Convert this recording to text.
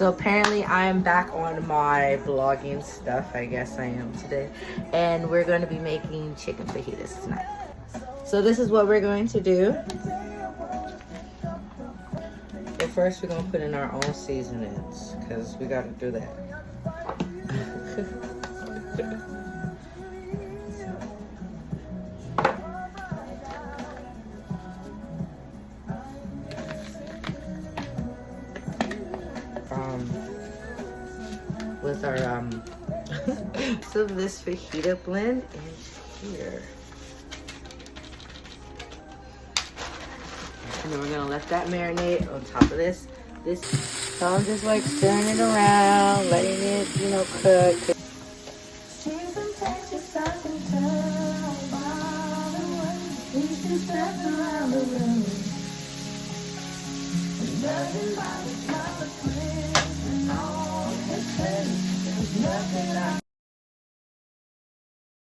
So apparently I am back on my vlogging stuff. I guess I am today. And we're going to be making chicken fajitas tonight. So this is what we're going to do. But first we're going to put in our own seasonings because we got to do that. With our so this fajita blend is here, and then we're gonna let that marinate on top of this. So I'm just like stirring it around, letting it, you know, cook.